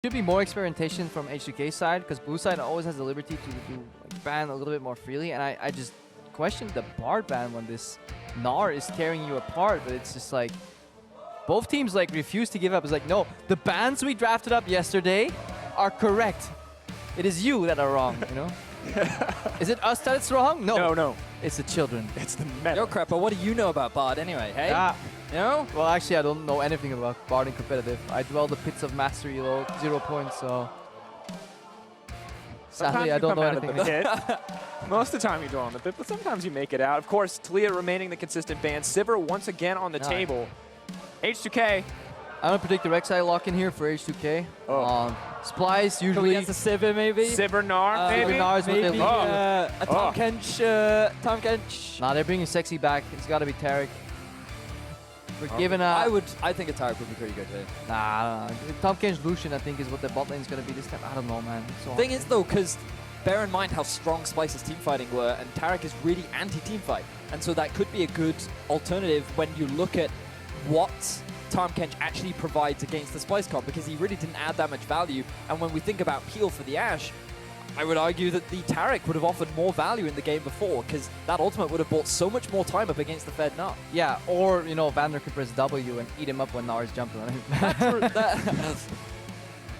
Should be more experimentation from H2k side, because blue side always has the liberty to like, ban a little bit more freely, and I just questioned the Bard ban when this Gnar is tearing you apart, but it's just like both teams like refuse to give up. It's like, no, the bans we drafted up yesterday are correct. It is you that are wrong, you know? Is it us that it's wrong? No. No. It's the children. It's the meta. Yo, Crapper, what do you know about Bard anyway, hey? You know? Well, actually, I don't know anything about Bard in competitive. I dwell the pits of mastery low, 0 points, so... Sadly, I don't know anything. Most of the time you dwell on the pit, but sometimes you make it out. Of course, Talia remaining the consistent ban. Sivir once again on the table. H2k. I'm going to predict the Rek'Sai lock-in here for H2k. Splyce usually... Against a Sivir, maybe? Sivir Gnar, maybe? Sivir Gnar is what Maybe they'll a Tom Kench. Nah, they're bringing Sexy back. It's got to be Taric. We're giving a... I think a Taric would be pretty good here. Nah, Tom Kench Lucian, I think, is what the bot lane is going to be this time. I don't know, man. It's so Thing is, though, because bear in mind how strong Splyce's teamfighting were, and Taric is really anti-teamfight. And so that could be a good alternative when you look at what Tom Kench actually provides against the Splyce comp, because he really didn't add that much value. And when we think about peel for the Ashe, I would argue that the Taric would have offered more value in the game before, because that ultimate would have bought so much more time up against the Fed Gnar. Yeah, or, you know, Vander could press W and eat him up when Gnar is jumping on him.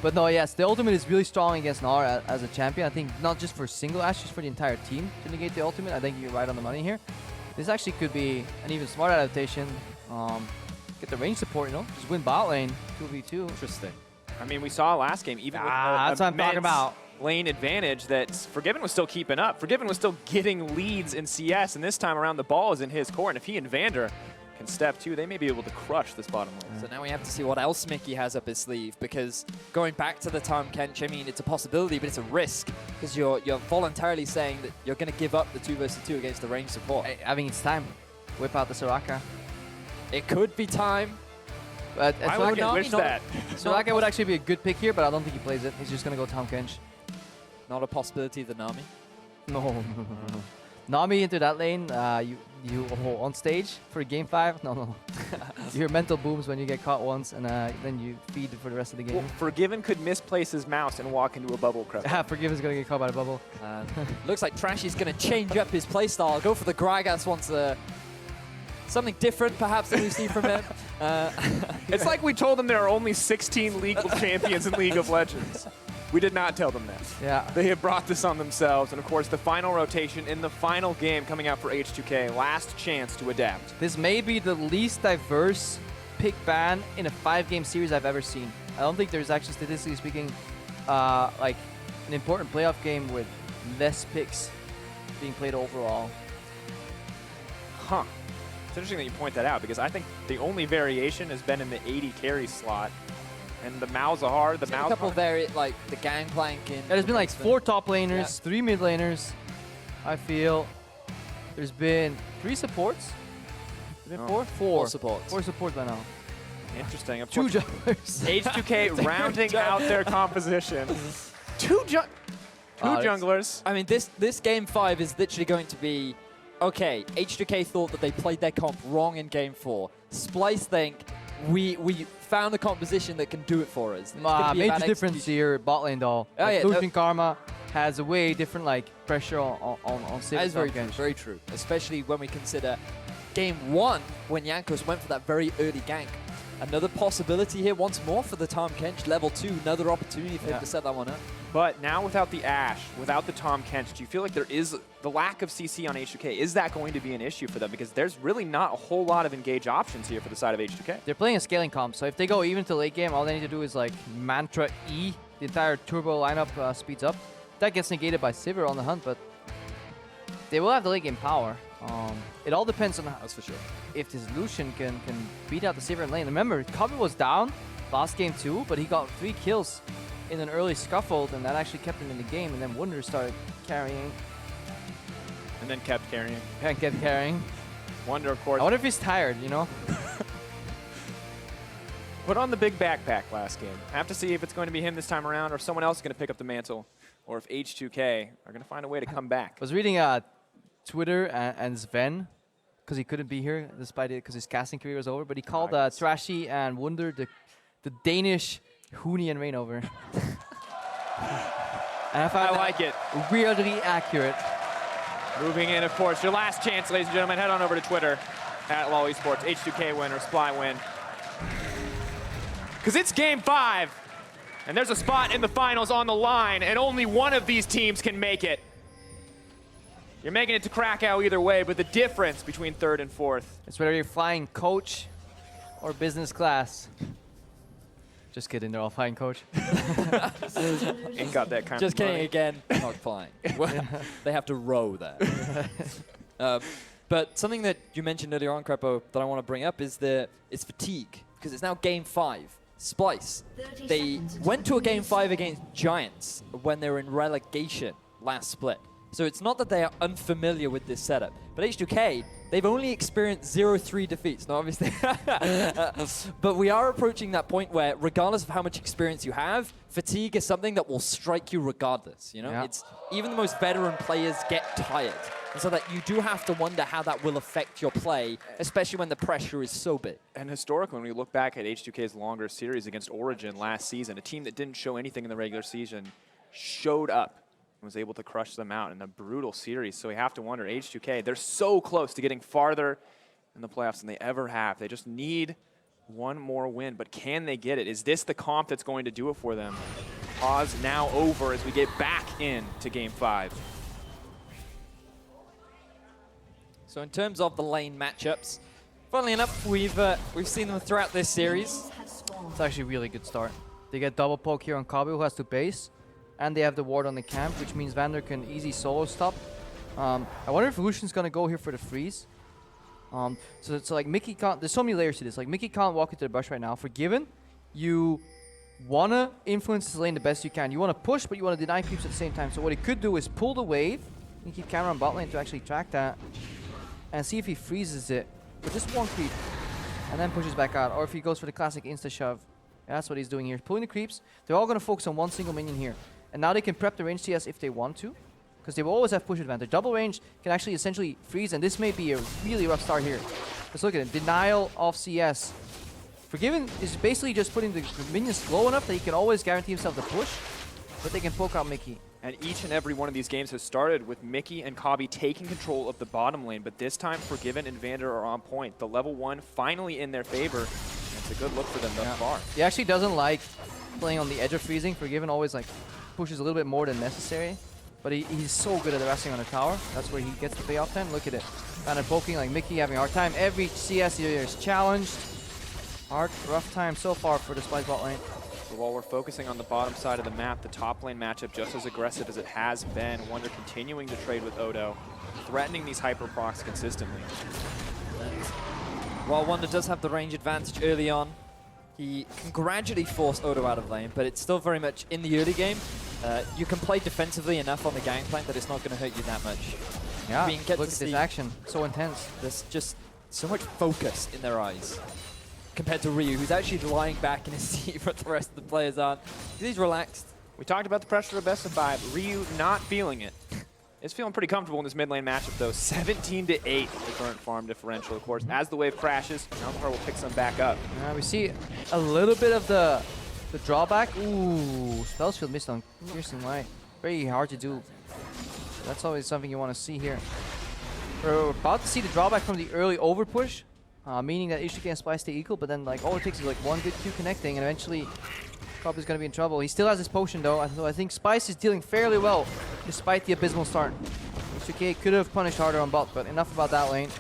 But no, yes, the ultimate is really strong against Gnar as a champion. I think not just for single Ashe, just for the entire team to negate the ultimate. I think you're right on the money here. This actually could be an even smart adaptation. Get the range support, you know, just win bot lane, 2v2. Interesting. I mean, we saw last game, even with that's what I'm talking about. Lane advantage, that Forgiven was still keeping up. Forgiven was still getting leads in CS, and this time around the ball is in his court. And if he and Vander can step too, they may be able to crush this bottom lane. So now we have to see what else Mickey has up his sleeve, because going back to the Tom Kench, I mean, it's a possibility, but it's a risk, because you're voluntarily saying that you're going to give up the 2 versus 2 against the range support. I mean, it's time. Whip out the Soraka. It could be time. But I would wish that. Soraka would actually be a good pick here, but I don't think he plays it. He's just going to go Tom Kench. Not a possibility, the Nami. No. Nami into that lane, you on stage for game 5? No. You hear mental booms when you get caught once, and then you feed for the rest of the game. Well, Forgiven could misplace his mouse and walk into a bubble crest. Yeah, Forgiven's going to get caught by the bubble. Looks like Trashy's going to change up his playstyle. Go for the Gragas once. Something different, perhaps, that we see from him. It's like we told them there are only 16 league champions in League of Legends. We did not tell them that. Yeah. They have brought this on themselves. And of course, the final rotation in the final game coming out for H2k. Last chance to adapt. This may be the least diverse pick ban in a 5-game series I've ever seen. I don't think there's actually, statistically speaking, like an important playoff game with less picks being played overall. Huh. It's interesting that you point that out, because I think the only variation has been in the 80 carry slot. And the Malzahar, the Malzahar. A couple like the Gangplank in. There's been like 4 top laners, 3 mid laners, I feel. There's been 3 supports. There's been 4? 4 supports. 4 supports by now. Interesting. Of 2 course, junglers. H2k rounding out their composition. 2 junglers. I mean, this game 5 is literally going to be, okay, H2k thought that they played their comp wrong in game 4. Splyce think we found a composition that can do it for us. Major difference here, bot lane though. Lucian Karma has a way different like pressure on Sivir. That is very true. Especially when we consider game 1 when Jankos went for that very early gank. Another possibility here once more for the Tom Kench, level 2, another opportunity for him to set that one up. But now without the Ashe, without the Tom Kench, do you feel like there is the lack of CC on H2k? Is that going to be an issue for them? Because there's really not a whole lot of engage options here for the side of H2k. They're playing a scaling comp, so if they go even to late game, all they need to do is like Mantra E, the entire turbo lineup speeds up. That gets negated by Sivir on the hunt, but they will have the late game power. It all depends on That's for sure. if this Lucian can beat out the Sivir in lane. Remember, Kobe was down last game too, but he got 3 kills in an early scuffle, and that actually kept him in the game, and then Wunder started carrying. And then kept carrying. And kept carrying. Wunder, of course. I wonder if he's tired, you know? Put on the big backpack last game. Have to see if it's going to be him this time around, or if someone else is going to pick up the mantle, or if H2k are going to find a way to come back. I was reading Twitter and Sven, because he couldn't be here despite it, because his casting career was over, but he called Trashy and Wunder the Danish Hooney and Rainover. And I found I that like it. weirdly accurate. Moving in, of course, your last chance, ladies and gentlemen. Head on over to Twitter at LoL eSports, H2k win or Sply win. Because it's game 5, and there's a spot in the finals on the line, and only one of these teams can make it. You're making it to Krakow either way, but the difference between 3rd and 4th. It's whether you're flying coach or business class. Just kidding, they're all flying coach. Ain't got that kind Just of kidding money. again, not flying. They have to row there. But something that you mentioned earlier on, Crepo, that I want to bring up is it's fatigue, because it's now game 5. Splyce, they went to a game 5 against Giants when they were in relegation last split. So it's not that they are unfamiliar with this setup, but H2k, they've only experienced 0-3 defeats. Now, obviously, but we are approaching that point where, regardless of how much experience you have, fatigue is something that will strike you regardless. You know, Yeah. it's even the most veteran players get tired, and so that you do have to wonder how that will affect your play, especially when the pressure is so big. And historically, when we look back at H2K's longer series against Origin last season, a team that didn't show anything in the regular season showed up and was able to crush them out in a brutal series. So we have to wonder, H2K, they're so close to getting farther in the playoffs than they ever have. They just need one more win, but can they get it? Is this the comp that's going to do it for them? Pause now over as we get back into game 5. So in terms of the lane matchups, funnily enough, we've seen them throughout this series. It's actually a really good start. They get double poke here on Kabu, who has to base. And they have the ward on the camp, which means Vander can easy solo stop. I wonder if Lucian's gonna go here for the freeze. So it's like Mickey can't, there's so many layers to this. Like Mickey can't walk into the bush right now. Forgiven, you wanna influence the lane the best you can. You wanna push, but you wanna deny creeps at the same time. So what he could do is pull the wave and keep camera on bot lane to actually track that and see if he freezes it with just one creep and then pushes back out. Or if he goes for the classic insta shove. Yeah, that's what he's doing here. Pulling the creeps. They're all gonna focus on one single minion here. And now they can prep the range CS if they want to, because they will always have push advantage. Double range can actually essentially freeze, and this may be a really rough start here. Let's look at it. Denial of CS. Forgiven is basically just putting the minions low enough that he can always guarantee himself the push, but they can poke out Mickey. And each and every one of these games has started with Mickey and Kabi taking control of the bottom lane, but this time Forgiven and Vander are on point. The level 1 finally in their favor. It's a good look for them thus far. He actually doesn't like playing on the edge of freezing. Forgiven always like pushes a little bit more than necessary, but he's so good at resting on the tower. That's where he gets the payoff time. Look at it. Vander poking like Mickey, having a hard time. Every CS here is challenged. Rough time so far for the Splyce bot lane. So while we're focusing on the bottom side of the map, the top lane matchup just as aggressive as it has been. Wonder continuing to trade with Odo, threatening these hyper procs consistently. While Wonder does have the range advantage early on, he can gradually force Odo out of lane, but it's still very much in the early game. You can play defensively enough on the gangplank that it's not going to hurt you that much. Yeah, Being kept look to at this see- action. So intense. There's just so much focus in their eyes compared to Ryu, who's actually lying back in his seat, but the rest of the players aren't. He's relaxed. We talked about the pressure of best of 5. Ryu not feeling it. Is feeling pretty comfortable in this mid lane matchup though. 17-8 the current farm differential, of course. As the wave crashes, Malzahar will pick some back up. We see a little bit of the drawback. Ooh, Spellsfield missed on Piercing Light. Very hard to do. That's always something you want to see here. We're about to see the drawback from the early overpush, meaning that H2k and Splyce stay equal, but then like all it takes is like one good Q connecting, and eventually Probably going to be in trouble. He still has his potion though, so I think Splyce is dealing fairly well despite the abysmal start. H2k could have punished harder on bot, but enough about that lane.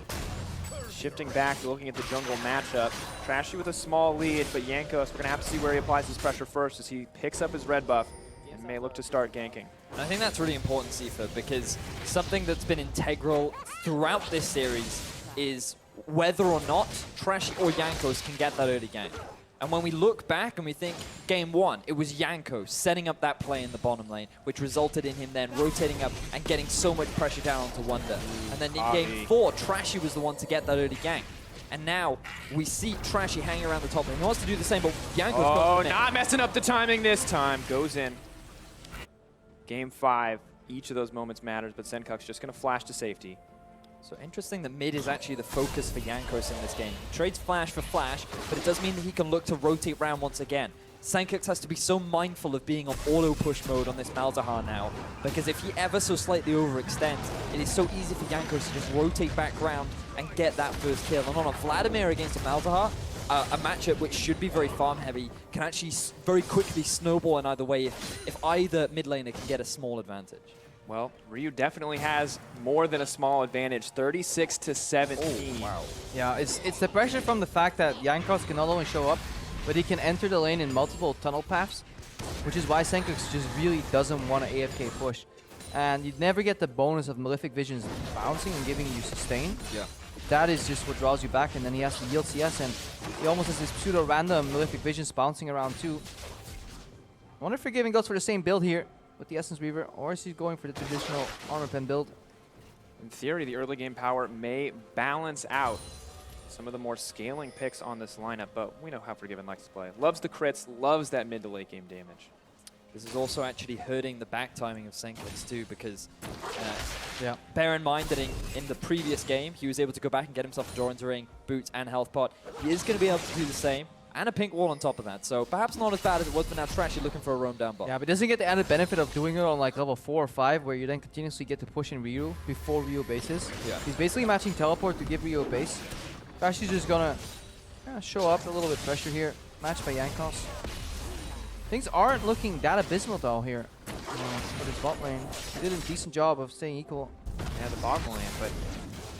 Shifting back, looking at the jungle matchup. Trashy with a small lead, but Jankos, we're going to have to see where he applies his pressure first as he picks up his red buff and may look to start ganking. And I think that's really important, Sifa, because something that's been integral throughout this series is whether or not Trashy or Jankos can get that early game. And when we look back and we think game one, it was Jankos setting up that play in the bottom lane, which resulted in him then rotating up and getting so much pressure down onto Wonder. And then in game four, Trashy was the one to get that early gank. And now we see Trashy hanging around the top lane. He wants to do the same, but Jankos got the not messing up the timing this time. Goes in. Game 5, each of those moments matters, but Senkuk's just going to flash to safety. So interesting that mid is actually the focus for Jankos in this game. He trades flash for flash, but it does mean that he can look to rotate round once again. Sankux has to be so mindful of being on auto push mode on this Malzahar now, because if he ever so slightly overextends, it is so easy for Jankos to just rotate back round and get that first kill. And on a Vladimir against a Malzahar, a matchup which should be very farm heavy, can actually very quickly snowball in either way if either mid laner can get a small advantage. Well, Ryu definitely has more than a small advantage, 36 to 17. Oh, wow. Yeah, it's the pressure from the fact that Jankos can not only show up, but he can enter the lane in multiple tunnel paths, which is why Sankux just really doesn't want an AFK push. And you'd never get the bonus of Malefic Visions bouncing and giving you sustain. Yeah. That is just what draws you back, and then he has to yield CS, and he almost has this pseudo-random Malefic Visions bouncing around too. I wonder if Forgiving goes for the same build here with the Essence Weaver, or is he going for the traditional Armor Pen build? In theory, the early game power may balance out some of the more scaling picks on this lineup, but we know how Forgiven likes to play. Loves the crits, loves that mid to late game damage. This is also actually hurting the back timing of Sankux too, because Yeah. bear in mind that in the previous game, he was able to go back and get himself a Doran's Ring, boots, and health pot. He is going to be able to do the same, and a pink wall on top of that. So perhaps not as bad as it was, but now Trashy looking for a roam down bot. Yeah, but doesn't get the added benefit of doing it on like level 4 or 5, where you then continuously get to push in Ryu before Ryu bases. Yeah. He's basically matching teleport to give Ryu a base. Trashy's just gonna show up a little bit pressure here, matched by Jankos. Things aren't looking that abysmal though here for this bot lane. He did a decent job of staying equal. Yeah, the bottom lane, but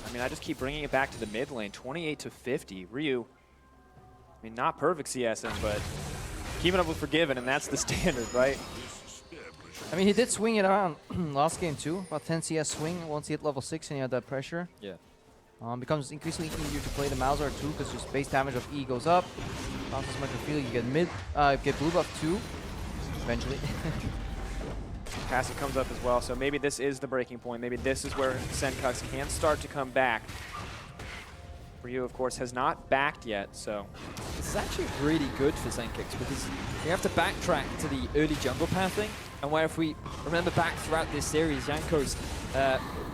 I mean, I just keep bringing it back to the mid lane, 28 to 50. Ryu, I mean, not perfect CSing, but keeping up with Forgiven, and that's the standard, right? I mean, he did swing it around last game too, about 10 CS swing once he hit level 6 and he had that pressure. Yeah. Becomes increasingly easier to play the Malzahar too, because just base damage of E goes up. Bounces much of you get blue buff too, eventually. Passive comes up as well, so maybe this is the breaking point. Maybe this is where Senkux can start to come back. Ryu, of course, has not backed yet, so... This is actually really good for Sankux, because you have to backtrack to the early jungle pathing, and where if we remember back throughout this series, Jankos,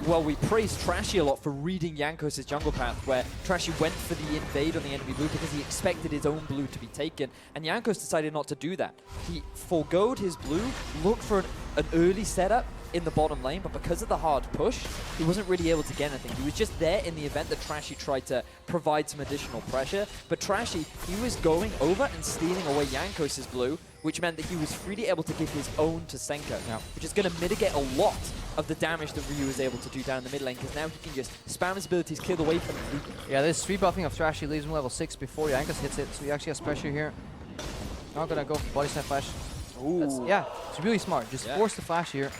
well, we praised Trashy a lot for reading Jankos' jungle path, where Trashy went for the invade on the enemy blue because he expected his own blue to be taken, and Jankos decided not to do that. He forgoed his blue, looked for an early setup in the bottom lane, but because of the hard push, he wasn't really able to get anything. He was just there in the event that Trashy tried to provide some additional pressure, but Trashy, he was going over and stealing away Jankos' blue, which meant that he was freely able to give his own to Senko, which is going to mitigate a lot of the damage that Ryu is able to do down in the mid lane, because now he can just spam his abilities, kill away from him. Yeah, this 3 buffing of Trashy leaves him level 6 before Jankos hits it, so he actually has pressure here. Not gonna go for body slam flash. Yeah, it's really smart. Just force the flash here.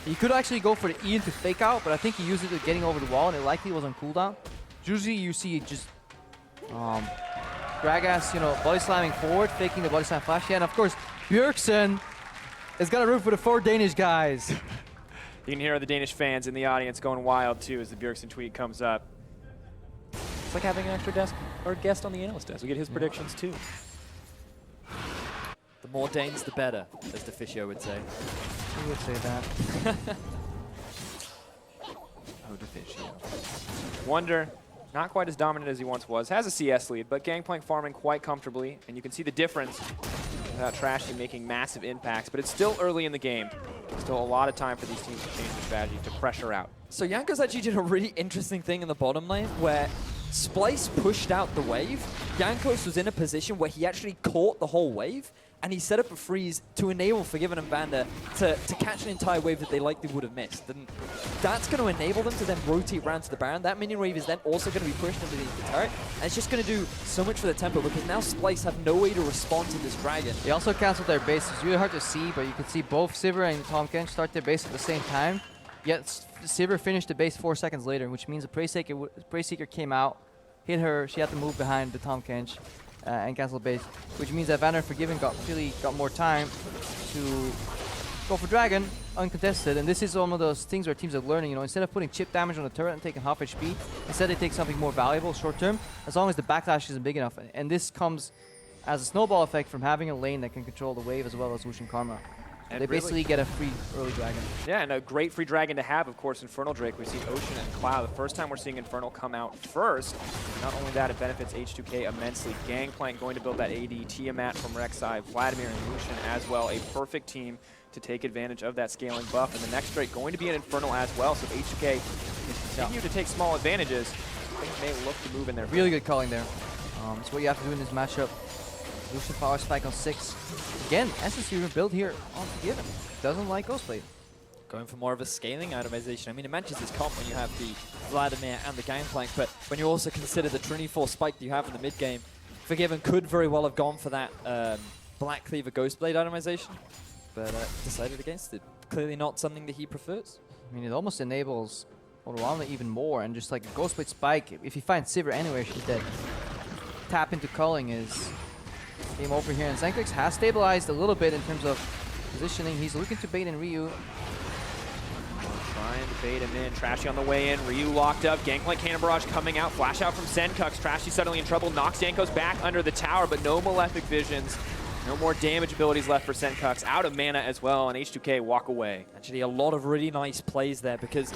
He could actually go for the E into fake out, but I think he used it to getting over the wall, and it likely was on cooldown. Usually you see just Gragas, body slamming forward, faking the body slam flash. Yeah, and of course, Bjergsen is gonna root for the 4 Danish guys. You can hear the Danish fans in the audience going wild too as the Bjergsen tweet comes up. It's like having an extra desk or guest on the analyst desk. We get his predictions too. The more Danes, the better, as Deficio would say. He would say that. Oh, Deficio. Wonder, not quite as dominant as he once was. Has a CS lead, but Gangplank farming quite comfortably, and you can see the difference without Trashy making massive impacts, but it's still early in the game. Still a lot of time for these teams to change their strategy to pressure out. So Jankos actually did a really interesting thing in the bottom lane where Splyce pushed out the wave. Jankos was in a position where he actually caught the whole wave, and he set up a freeze to enable Forgiven and Vander to catch an entire wave that they likely would have missed. And that's going to enable them to then rotate around to the Baron. That minion wave is then also going to be pushed underneath the turret, and it's just going to do so much for the tempo, because now Splyce have no way to respond to this dragon. They also canceled their base. It's really hard to see, but you can see both Sivir and Tahm Kench start their base at the same time. Yet Sivir finished the base 4 seconds later, which means the Prey Seeker came out, hit her, she had to move behind the Tahm Kench and cancel base, which means that Vander and Forgiven got more time to go for Dragon uncontested. And this is one of those things where teams are learning, instead of putting chip damage on the turret and taking half HP, instead they take something more valuable short term, as long as the backlash isn't big enough. And this comes as a snowball effect from having a lane that can control the wave as well as Lucian Karma. And they really- basically get a free early dragon. Yeah, and a great free dragon to have, of course, Infernal Drake. We've seen Ocean and Cloud. The first time we're seeing Infernal come out first. Not only that, it benefits H2K immensely. Gangplank going to build that AD, Tiamat from Rek'Sai, Vladimir and Lucian as well. A perfect team to take advantage of that scaling buff. And the next Drake going to be an Infernal as well. So if H2K continue to take small advantages, I think they look to move in there. Really good calling there. It's what you have to do in this matchup. Lucian power spike on 6. Again, SSU build here on Given. Doesn't like Ghostblade. Going for more of a scaling itemization. I mean, it matches his comp when you have the Vladimir and the Gangplank, but when you also consider the Trinity Force spike that you have in the mid game, Forgiven could very well have gone for that Black Cleaver Ghostblade itemization, but decided against it. Clearly not something that he prefers. I mean, it almost enables Odoamne even more, and just like a Ghostblade spike, if he finds Sivir anywhere, she's dead. Tap into culling is game over here, and Zenkrix has stabilized a little bit in terms of positioning. He's looking to bait in Ryu. Trying to bait him in. Trashy on the way in. Ryu locked up. Gangplank Cannon Barrage coming out. Flash out from Senkux. Trashy suddenly in trouble. Knocks Jankos back under the tower, but no Malefic Visions. No more damage abilities left for Senkux. Out of mana as well, and H2K walk away. Actually, a lot of really nice plays there because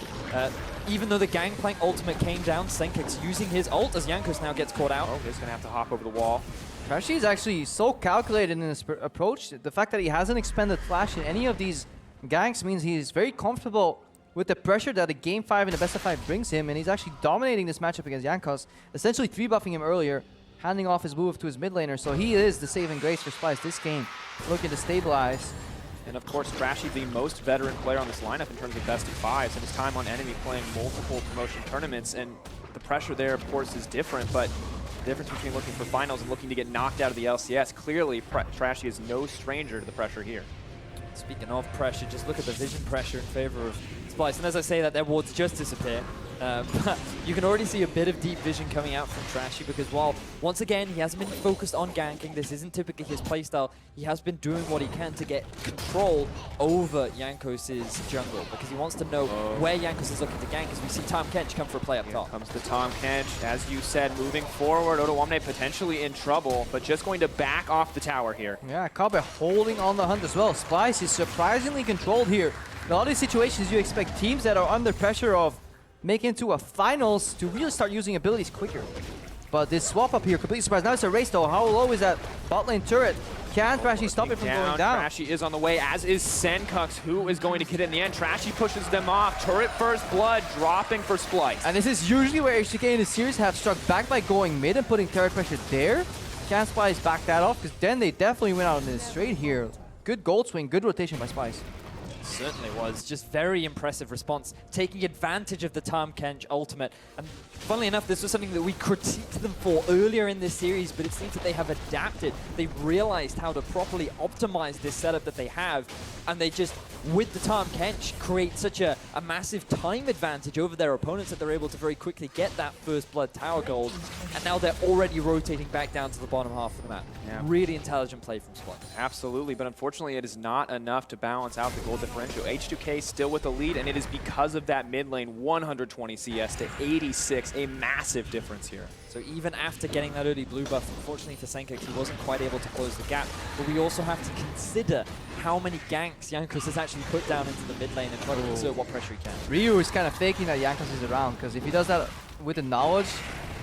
even though the Gangplank ultimate came down, Senkix using his ult as Jankos now gets caught out. Oh, he's going to have to hop over the wall. Trashy is actually so calculated in his approach. The fact that he hasn't expended flash in any of these ganks means he's very comfortable with the pressure that a Game 5 and a Best of 5 brings him, and he's actually dominating this matchup against Jankos, essentially 3-buffing him earlier, handing off his move to his mid laner, so he is the saving grace for Splyce this game, looking to stabilize. And of course, Trashy, the most veteran player on this lineup in terms of Best of 5s, and his time on Enemy playing multiple promotion tournaments, and the pressure there, of course, is different, but the difference between looking for finals and looking to get knocked out of the LCS, clearly Trashy is no stranger to the pressure here. Speaking of pressure, just look at the vision pressure in favor of Splyce. And as I say that, their wards just disappear. But you can already see a bit of deep vision coming out from Trashy because while, once again, he hasn't been focused on ganking, this isn't typically his playstyle, he has been doing what he can to get control over Jankos' jungle because he wants to know where Jankos is looking to gank as we see Tahm Kench come for a play up top. Here comes the Tahm Kench, as you said, moving forward. Odoamne potentially in trouble, but just going to back off the tower here. Yeah, Kabe holding on the hunt as well. Splyce is surprisingly controlled here. In all these situations, you expect teams that are under pressure of making it to a finals to really start using abilities quicker. But this swap up here, completely surprised. Now it's a race though. How low is that bot lane turret? Can Trashy stop it from going down? Trashy is on the way, as is Senkux, who is going to get it in the end. Trashy pushes them off. Turret first blood, dropping for Splyce. And this is usually where H2K in the series have struck back by going mid and putting turret pressure there. Can Splyce back that off? Because then they definitely went out in this straight here. Good gold swing, good rotation by Splyce. Certainly was. Just very impressive response, taking advantage of the Tahm Kench ultimate. And funnily enough, this was something that we critiqued them for earlier in this series, but it seems that they have adapted. They've realized how to properly optimize this setup that they have, and they just, with the Tahm Kench, create such a massive time advantage over their opponents that they're able to very quickly get that first blood tower gold, and now they're already rotating back down to the bottom half of the map. Yeah. Really intelligent play from Splyce. Absolutely, but unfortunately it is not enough to balance out the gold differential. H2K still with the lead, and it is because of that mid lane 120 CS to 86, a massive difference here. So even after getting that early blue buff, unfortunately for Senkux, he wasn't quite able to close the gap. But we also have to consider how many ganks Jankos has actually put down into the mid lane and try to exert what pressure he can. Ryu is kind of faking that Jankos is around, because if he does that with the knowledge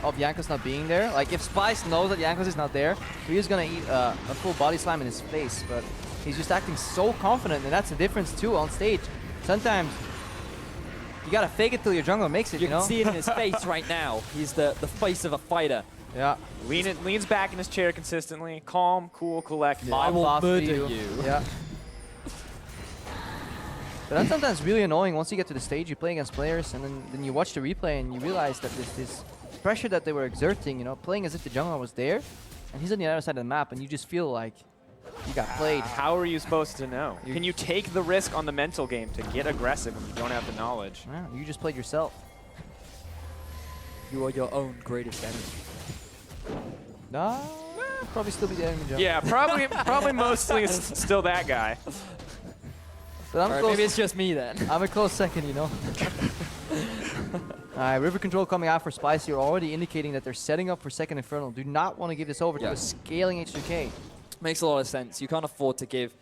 of Jankos not being there, like if Splyce knows that Jankos is not there, Ryu's gonna eat a full body slam in his face, but he's just acting so confident, and that's the difference too on stage. Sometimes you gotta fake it till your jungler makes it, you know? You can see it in his face right now. He's the face of a fighter. Yeah. Leans back in his chair consistently, calm, cool, collected. I will murder you. Yeah. But that's sometimes really annoying. Once you get to the stage, you play against players, and then you watch the replay and you realize that this pressure that they were exerting, you know, playing as if the jungler was there, and he's on the other side of the map, and you just feel like you got played. How are you supposed to know? Can you take the risk on the mental game to get aggressive when you don't have the knowledge? Yeah, you just played yourself. You are your own greatest enemy. Nah, probably still be the enemy jungler. Yeah, probably mostly it's still that guy. But I'm Right, close. maybe it's just me then. I'm a close second, you know. Alright, River Control coming out for Splyce here, already indicating that they're setting up for second Infernal. Do not want to give this over to a scaling H2K. Makes a lot of sense. You can't afford to give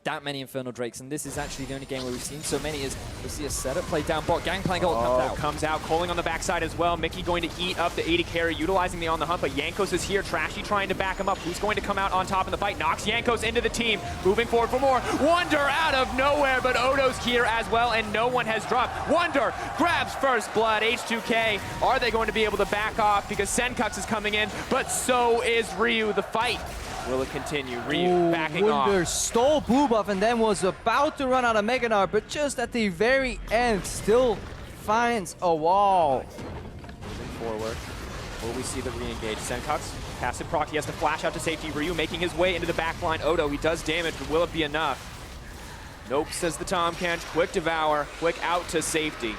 that many Infernal Drakes, and this is actually the only game where we've seen so many. Is we see a setup play down bot, Gangplank ult comes out, calling on the backside as well. Mickey going to eat up the AD carry, utilizing the on the hunt, but Jankos is here. Trashy trying to back him up. Who's going to come out on top in the fight? Knocks Jankos into the team, moving forward for more. Wonder out of nowhere, but Odo's here as well, and no one has dropped. Wonder grabs first blood. H2k, are they going to be able to back off? Because Senkux is coming in, but so is Ryu. The fight, will it continue? Ryu backing off. Wonder stole blue buff and then was about to run out of Mega Gnar, but just at the very end still finds a wall. Moving forward. Will we see the re-engage? Senkux, passive proc, he has to flash out to safety. Ryu making his way into the backline. Odo, he does damage, but will it be enough? Nope, says the Tahm Kench. Quick devour, quick out to safety.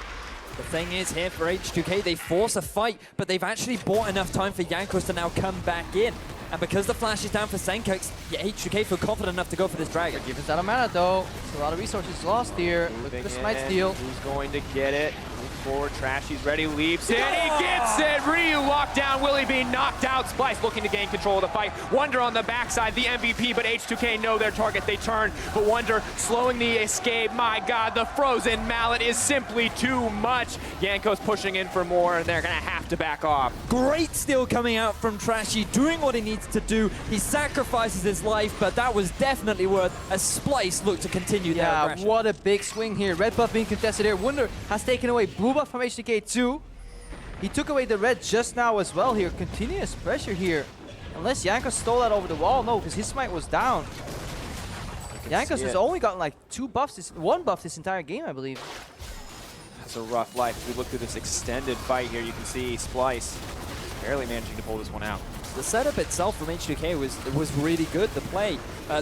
The thing is here for H2k, they force a fight, but they've actually bought enough time for Jankos to now come back in. And because the flash is down for Senkux, H2k feel confident enough to go for this dragon. Given's out of mana though. It's a lot of resources lost here. Look at the smite steal. Who's going to get it? Move forward, Trashy's ready, leaps in, he gets it! Ryu locked down, will he be knocked out? Splyce looking to gain control of the fight. Wonder on the backside, the MVP, but H2k know their target, they turn. But Wonder slowing the escape. My God, the frozen mallet is simply too much. Jankos pushing in for more, and they're gonna have to back off. Great steal coming out from Trashy, doing what he needs to do. He sacrifices his life, but that was definitely worth as Splyce looked to continue their aggression. What a big swing here. Red buff being contested here. Wonder has taken away blue buff from H2k too. He took away the red just now as well here. Continuous pressure here. Unless Jankos stole that over the wall. No, because his smite was down. Jankos has only gotten like one buff this entire game, I believe. That's a rough life. As we look through this extended fight here, you can see Splyce barely managing to pull this one out. The setup itself from H2k was really good. The play,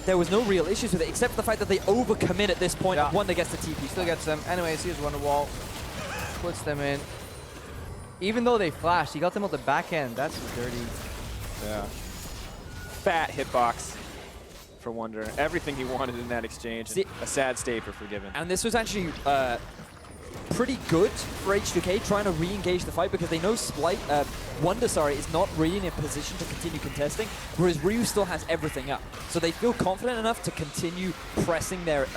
there was no real issues with it, except for the fact that they overcommit at this point. And Wonder gets the TP. Still gets them. Anyways, here's Wonder Wall. Puts them in. Even though they flashed, he got them on the back end. That's dirty. Yeah. Fat hitbox for Wonder. Everything he wanted in that exchange. See, a sad state for Forgiven. And this was actually pretty good for H2k trying to re-engage the fight because they know Wonder is not really in a position to continue contesting, whereas Ryu still has everything up. So they feel confident enough to continue pressing their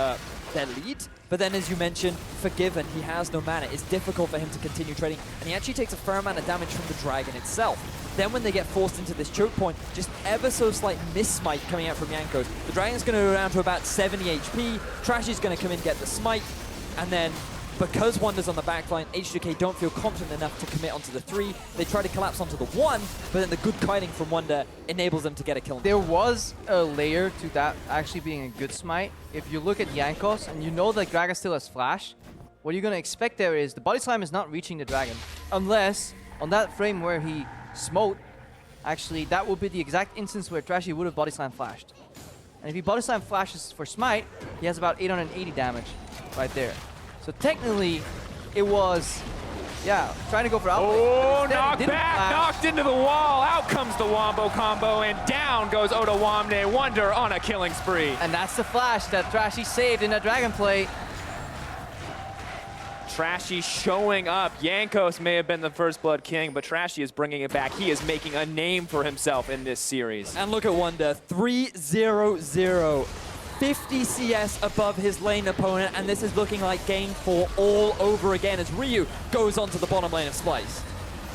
lead. But then, as you mentioned, Forgiven, he has no mana. It's difficult for him to continue trading, and he actually takes a fair amount of damage from the dragon itself. Then when they get forced into this choke point, just ever so slight miss-smite coming out from Jankos. The dragon's going to go down to about 70 HP, Trashy's going to come in and get the smite, and then because Wonder's on the backline, H2k don't feel confident enough to commit onto the 3. They try to collapse onto the 1, but then the good kiting from Wonder enables them to get a kill. There was a layer to that actually being a good smite. If you look at Jankos and you know that Dragon still has flash, what you're going to expect there is the body slam is not reaching the dragon. Unless, on that frame where he smote, actually that would be the exact instance where Trashy would have body slam flashed. And if he body slam flashes for smite, he has about 880 damage right there. So technically, it was, trying to go for outplay. Oh, knocked back, knocked into the wall. Out comes the Wombo combo, and down goes Odo Wamne. Wonder on a killing spree. And that's the flash that Trashy saved in that dragon play. Trashy showing up. Jankos may have been the first blood king, but Trashy is bringing it back. He is making a name for himself in this series. And look at Wonder, 3-0-0. 50 CS above his lane opponent, and this is looking like game 4 all over again as Ryu goes onto the bottom lane of Splyce.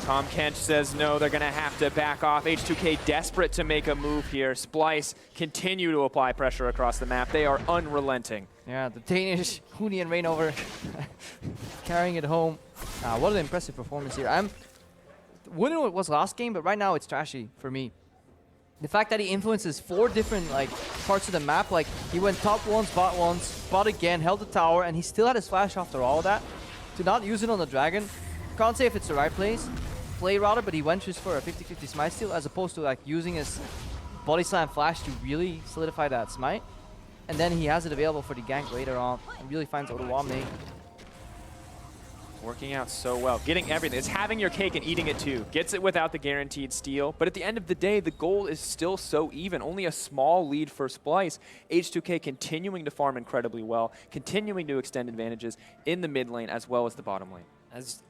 Tahm Kench says no, they're going to have to back off. H2k desperate to make a move here. Splyce continue to apply pressure across the map. They are unrelenting. Yeah, the Danish Hoonian reign over carrying it home. What an impressive performance here. I wouldn't know what it was last game, but right now it's Trashy for me. The fact that he influences 4 different parts of the map, like he went top once, bot again, held the tower, and he still had his flash after all of that. To not use it on the dragon, can't say if it's the right play rather, but he went just for a 50-50 smite steal as opposed to using his body slam flash to really solidify that smite. And then he has it available for the gank later on and really finds Odo Wamne. Working out so well. Getting everything. It's having your cake and eating it too. Gets it without the guaranteed steal. But at the end of the day, the goal is still so even. Only a small lead for Splyce. H2k continuing to farm incredibly well. Continuing to extend advantages in the mid lane as well as the bottom lane. As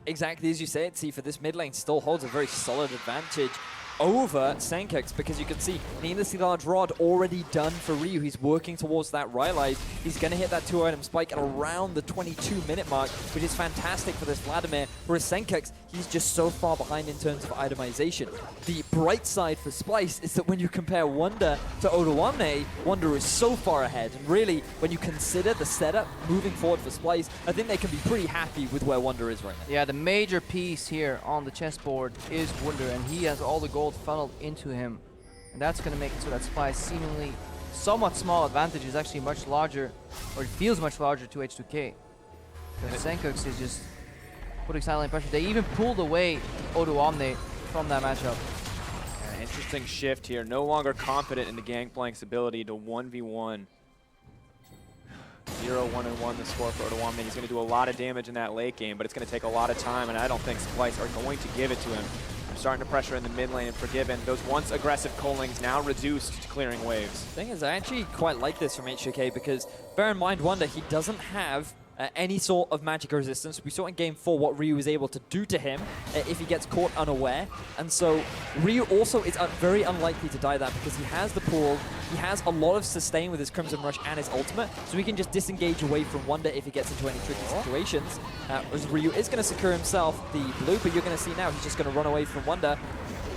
exactly as you say it, Tifa, this mid lane still holds a very solid advantage. over Senkex, because you can see Needlessly Large Rod already done for Ryu. He's working towards that Rylite. He's going to hit that 2-item spike at around the 22-minute mark, which is fantastic for this Vladimir. Whereas Senkex, he's just so far behind in terms of itemization. The bright side for Splyce is that when you compare Wonder to Odoamne, Wonder is so far ahead. And really, when you consider the setup moving forward for Splyce, I think they can be pretty happy with where Wonder is right now. Yeah, the major piece here on the chessboard is Wonder, and he has all the gold funneled into him. And that's going to make it so that Splyce seemingly somewhat small advantage is actually much larger, or it feels much larger to H2k. Because Senkex is just putting silent pressure. They even pulled away Odoamne from that matchup. Yeah, interesting shift here. No longer confident in the Gangplank's ability to 1v1. 0-1-1 the score for Odoamne. He's going to do a lot of damage in that late game, but it's going to take a lot of time, and I don't think Splyce are going to give it to him. They're starting to pressure in the mid lane and Forgiven. Those once aggressive Kolings now reduced to clearing waves. The thing is, I actually quite like this from H2k, because bear in mind, Wonder, he doesn't have any sort of magic resistance. We saw in Game 4 what Ryu was able to do to him if he gets caught unaware. And so Ryu also is very unlikely to die that, because he has the pool, he has a lot of sustain with his Crimson Rush and his ultimate, so he can just disengage away from Wonder if he gets into any tricky situations. As Ryu is going to secure himself the blue, but you're going to see now he's just going to run away from Wonder.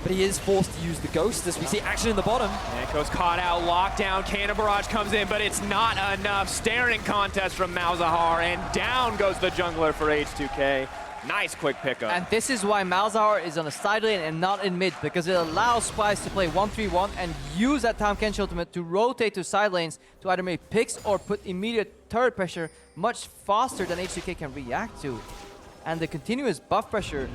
But he is forced to use the Ghost, as we see action in the bottom. Yanko's caught out, lockdown, Cannon Barrage comes in, but it's not enough. Staring contest from Malzahar, and down goes the jungler for H2k. Nice quick pickup. And this is why Malzahar is on the side lane and not in mid, because it allows Splyce to play 1-3-1 and use that Tahm Kench ultimate to rotate to side lanes to either make picks or put immediate turret pressure much faster than H2k can react to. And the continuous buff pressure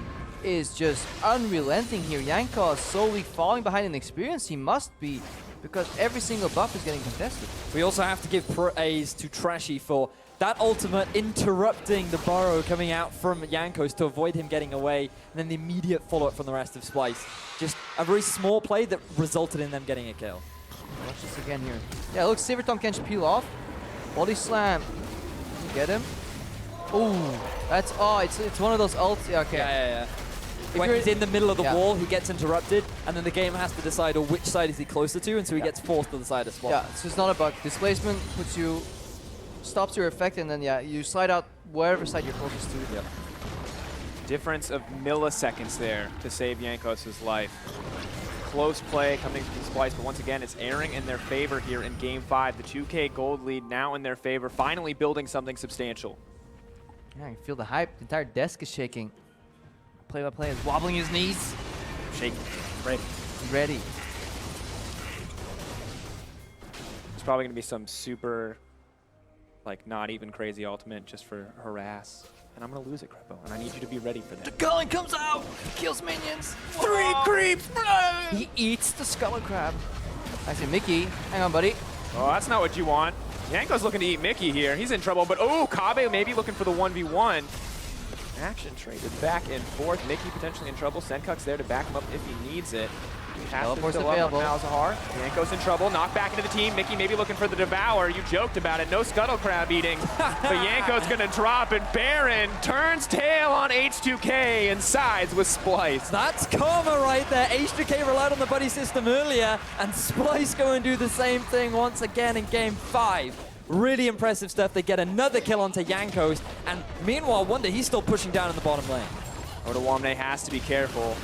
is just unrelenting here. Yanko is slowly falling behind in experience. He must be, because every single buff is getting contested. We also have to give praise to Trashy for that ultimate interrupting the burrow coming out from Yankos to avoid him getting away, and then the immediate follow-up from the rest of Splyce. Just a very small play that resulted in them getting a kill. Watch this again here. Yeah, look, Sivir Tahm Kench peel off. Body slam. Can you get him? Ooh, that's, oh, it's one of those ults. Yeah, okay. Yeah. When he's in the middle of the wall, he gets interrupted, and then the game has to decide which side is he closer to, and so he gets forced to the side of Spot. Yeah, so it's not a bug. Displacement puts you, stops your effect, and then you slide out wherever side you're closest to. Yep. Difference of milliseconds there to save Yankos' life. Close play coming from Splyce, but once again, it's airing in their favor here in Game 5. The 2K gold lead now in their favor, finally building something substantial. Yeah, you feel the hype. The entire desk is shaking. Play-by-play is wobbling his knees. Shaking. Ready. Ready. There's probably going to be some super, like, not even crazy ultimate just for harass. And I'm going to lose it, Crepo. And I need you to be ready for that. The Culling comes out! Kills minions! 3 creeps! He eats the Skull Crab. I see Mickey. Hang on, buddy. Oh, that's not what you want. Yanko's looking to eat Mickey here. He's in trouble, but oh, Kabe maybe looking for the 1v1. Action traded back and forth. Mickey potentially in trouble. Senkuk's there to back him up if he needs it. Teleport's available. Malzahar. Yanko's in trouble. Knocked back into the team. Mickey maybe looking for the Devour. You joked about it. No Scuttle Crab eating. But Yanko's going to drop, and Baron turns tail on H2k and sides with Splyce. That's karma right there. H2k relied on the buddy system earlier, and Splyce go and do the same thing once again in Game 5. Really impressive stuff. They get another kill onto Yankos, and meanwhile, Wonder, he's still pushing down in the bottom lane. Odoamne has to be careful.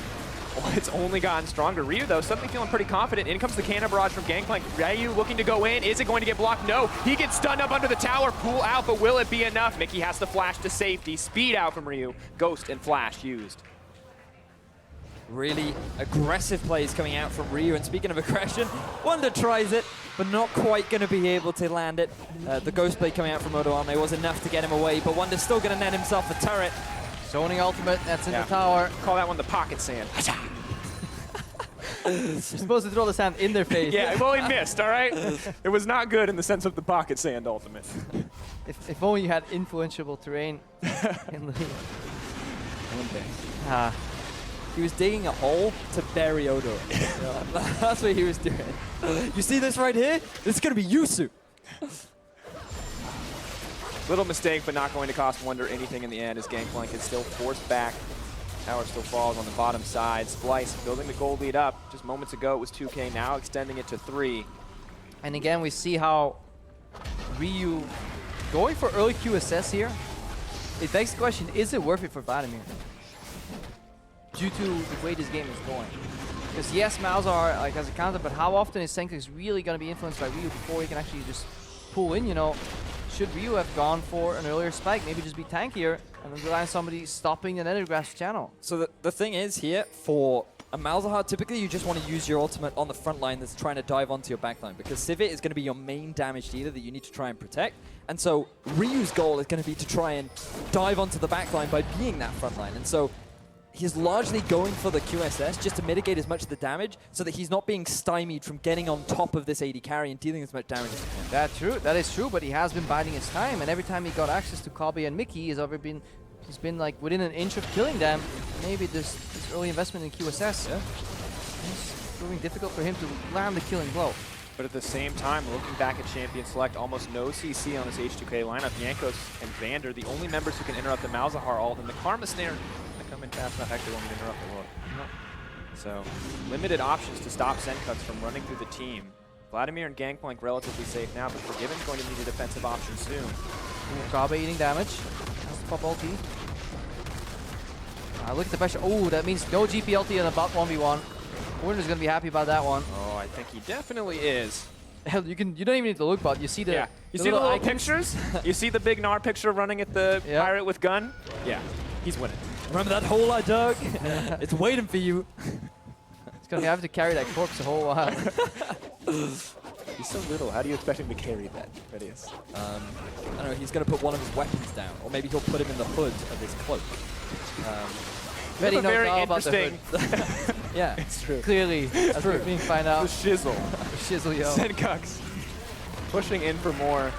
Well, it's only gotten stronger. Ryu, though, suddenly feeling pretty confident. In comes the Cannon Barrage from Gangplank. Ryu looking to go in. Is it going to get blocked? No. He gets stunned up under the tower. Pull out, but will it be enough? Mickey has to flash to safety. Speed out from Ryu. Ghost and Flash used. Really aggressive plays coming out from Ryu. And speaking of aggression, Wonder tries it, but not quite going to be able to land it. The Ghost play coming out from Odoamne was enough to get him away, but Wonder's still going to net himself a turret. Zoning ultimate, that's in the tower. Call that one the pocket sand. You're supposed to throw the sand in their face. Yeah, well, he missed, all right? It was not good in the sense of the pocket sand ultimate. If only you had influential terrain in the He was digging a hole to bury Odo. That's what he was doing. You see this right here? This is going to be Yusu. Little mistake, but not going to cost Wonder anything in the end, as Gangplank is still forced back Tower still falls on the bottom side. Splyce building the gold lead up. Just moments ago it was 2K, now extending it to 3. And again, we see how Ryu going for early QSS here. It begs the question, is it worth it for Vladimir? Due to the way this game is going. Because yes, Malzahar like has a counter, but how often is Senkix really going to be influenced by Ryu before he can actually just pull in, you know? Should Ryu have gone for an earlier spike, maybe just be tankier and then rely on somebody stopping the nether grass channel? So the thing is here, for a Malzahar, typically you just want to use your ultimate on the front line that's trying to dive onto your back line, because Sivir is going to be your main damage dealer that you need to try and protect. And so Ryu's goal is going to be to try and dive onto the back line by being that front line. And so he's largely going for the QSS just to mitigate as much of the damage so that he's not being stymied from getting on top of this AD carry and dealing as much damage as he can. That is true, but he has been biding his time, and every time he got access to Kabe and Mickey, he's been like within an inch of killing them. Maybe this early investment in QSS is proving difficult for him to land the killing blow. But at the same time, looking back at Champion Select, almost no CC on this H2k lineup. Jankos and Vander, the only members who can interrupt the Malzahar ult, and the Karma Snare come in fast enough. Actually, won't even interrupt the look. So, limited options to stop Senkux from running through the team. Vladimir and Gangplank relatively safe now, but Forgiven's going to need a defensive option soon. Kabe eating damage. Has to pop ulti. Look at the pressure. Oh, that means no GP ulti and about 1v1. Warner's going to be happy about that one. Oh, I think he definitely is. Hell, you don't even need to look, but you see the You see the little pictures? You see the big Gnar picture running at the pirate with gun? Yeah, he's winning. Remember that hole I dug? It's waiting for you. He's going to have to carry that corpse a whole while. He's so little. How do you expect him to carry that, Redius? I don't know. He's going to put one of his weapons down, or maybe he'll put him in the hood of his cloak. Very interesting. Yeah, it's true. Clearly, that's what we're being find out. The shizzle. The shizzle, yo. Senkux pushing in for more.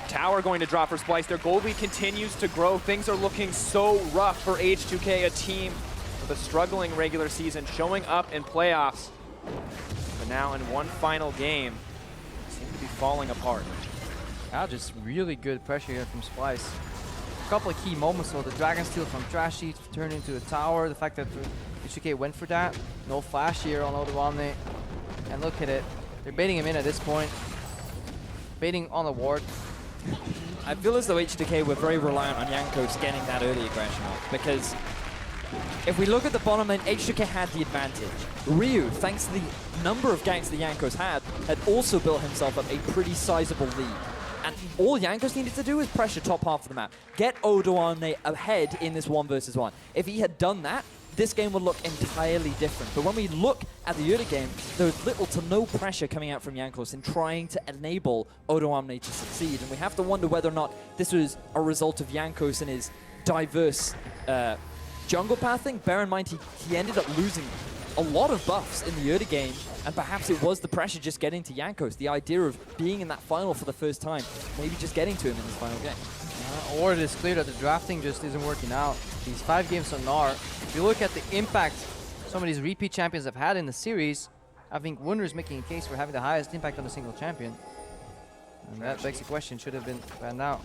Tower going to drop for Splyce. Their gold lead continues to grow. Things are looking so rough for H2k, a team with a struggling regular season, showing up in playoffs. But now in one final game, seem to be falling apart. Just really good pressure here from Splyce. A couple of key moments though, the Dragon Steel from Trashy turned into a tower, the fact that H2k went for that, no flash here on Odoamne, and look at it, they're baiting him in at this point, baiting on the ward. I feel as though H2k were very reliant on Jankos getting that early aggression off, because if we look at the bottom lane, H2k had the advantage. Ryu, thanks to the number of ganks that Jankos had also built himself up a pretty sizable lead. And all Jankos needed to do was pressure top half of the map. Get Odoamne ahead in this 1 versus 1. If he had done that, this game would look entirely different. But when we look at the early game, there was little to no pressure coming out from Jankos in trying to enable Odoamne to succeed. And we have to wonder whether or not this was a result of Jankos and his diverse jungle pathing. Bear in mind, he ended up losing a lot of buffs in the early game, and perhaps it was the pressure just getting to Jankos, the idea of being in that final for the first time, maybe just getting to him in this final game. Or it is clear that the drafting just isn't working out. These 5 games on Gnar, if you look at the impact some of these repeat champions have had in the series, I think Wunder is making a case for having the highest impact on a single champion. And that begs the question, should have been banned out.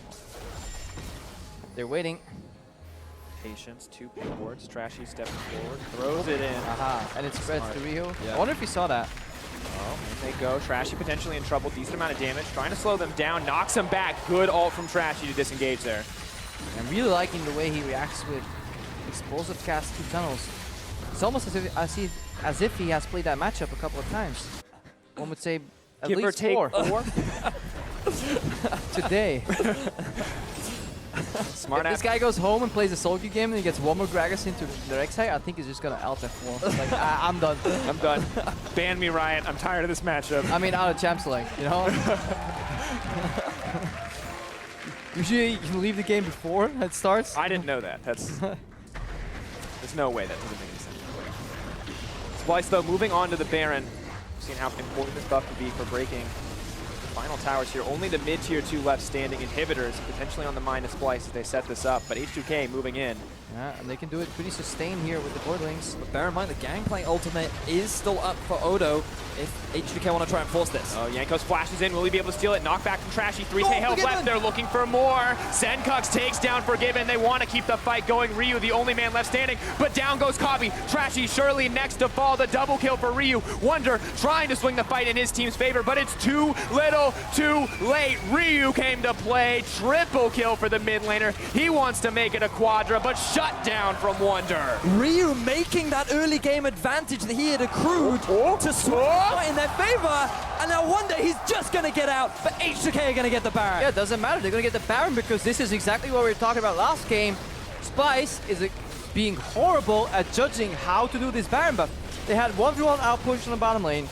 They're waiting. Patience, 2 pick boards. Trashy stepping forward, throws it in. Aha, and it spreads Smart. to Ryu. Yeah. I wonder if he saw that. Oh, in they go. Trashy potentially in trouble. Decent amount of damage. Trying to slow them down. Knocks them back. Good ult from Trashy to disengage there. I'm really liking the way he reacts with explosive cast 2 tunnels. It's almost as if he has played that matchup a couple of times. One would say at Give or least take 4. 4? Today. Smart If this guy goes home and plays a solo queue game and he gets one more Gragas into the Rek'Sai, I think he's just gonna alt F4. Like, I'm done. I'm done. Ban me, Riot. I'm tired of this matchup. I mean, out of Champs League, you know? Usually you can leave the game before it starts. I didn't know that. There's no way that doesn't make any sense. Splyce, though, moving on to the Baron. We've seen how important this buff could be for breaking the final towers here. Only the mid-tier 2 left standing. Inhibitors potentially on the mind of Splyce as they set this up. But H2k moving in. Yeah, and they can do it pretty sustained here with the Boardlings. But bear in mind, the Gangplank ultimate is still up for Odo if H2k want to try and force this. Oh, Jankos flashes in. Will he be able to steal it? Knockback from Trashy. 3k health Forgiven. left. They're looking for more. Senkux takes down Forgiven. They want to keep the fight going. Ryu, the only man left standing, but down goes Kabi. Trashy surely next to fall. The double kill for Ryu. Wonder trying to swing the fight in his team's favor, but it's too little, too late. Ryu came to play. Triple kill for the mid laner. He wants to make it a quadra, but shut down from Wonder. Ryu making that early game advantage that he had accrued to swing the fight in their favor, and now Wonder, he's just going to get out, but H2k are going to get the Baron. Yeah, it doesn't matter. They're going to get the Baron because this is exactly what we were talking about last game. Splyce is being horrible at judging how to do this Baron buff. They had 1v1 outpush on the bottom lane.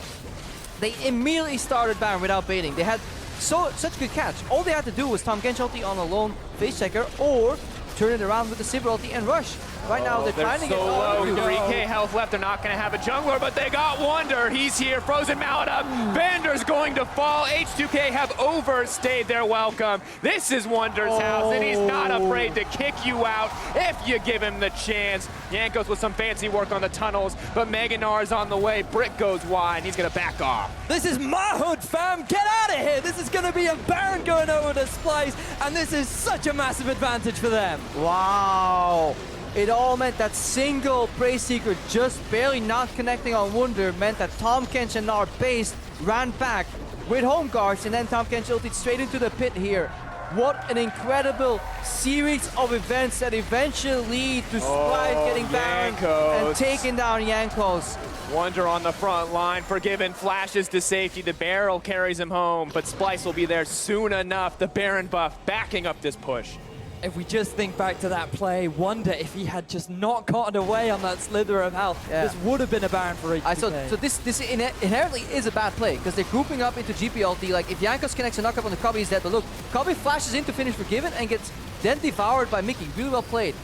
They immediately started Baron without baiting. They had such good catch. All they had to do was Tahm Kench ulti on a lone face checker or turn it around with the CBLOL ulti and rush. Right now they're finding so it. low. 3k health left. They're not going to have a jungler, but they got Wonder. He's here. Frozen Mallet up. Vander's going to fall. H2k have overstayed their welcome. This is Wonder's house, and he's not afraid to kick you out if you give him the chance. Jankos with some fancy work on the tunnels, but Meganar's on the way. Brick goes wide, and he's going to back off. This is my hood, fam. Get out of here. This is going to be a Baron going over to Splyce, and this is such a massive advantage for them. Wow. It all meant that single Prey Seeker just barely not connecting on Wonder meant that Tahm Kench and Gnar base ran back with home guards, and then Tahm Kench ulted straight into the pit here. What an incredible series of events that eventually lead to Splyce getting Baron and taking down Jankos. Wonder on the front line. Forgiven flashes to safety. The barrel carries him home, but Splyce will be there soon enough. The Baron buff backing up this push. If we just think back to that play, Wonder if he had just not gotten away on that slither of health, this would have been a Baron for H2k. So this inherently is a bad play because they're grouping up into GP ulti. Like if Jankos connects a knockup on the Kabi, he's dead. But look, Kabi flashes in to finish Forgiven and gets then devoured by Mickey. Really well played.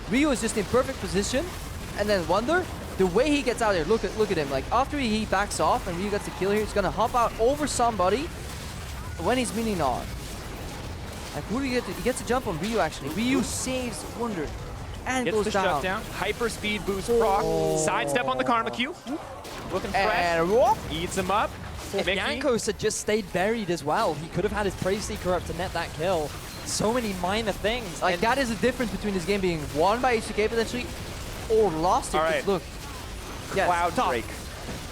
Ryu is just in perfect position, and then Wonder, the way he gets out there, look at him. Like after he backs off and Ryu gets the kill here, he's gonna hop out over somebody when he's mini Gnar. Like who do you get to? He gets a jump on Ryu actually. Ryu saves Wonder and Gets goes the down. shutdown. Hyper speed boost proc. Sidestep on the Karma Q. Looking fresh. And whoop. Eats him up. If Mickey. Jankos had just stayed buried as well, he could have had his Prey Seeker up to net that kill. So many minor things. Like that is the difference between this game being won by H2k potentially or lost. All right. Look, yes, Cloud tough. Drake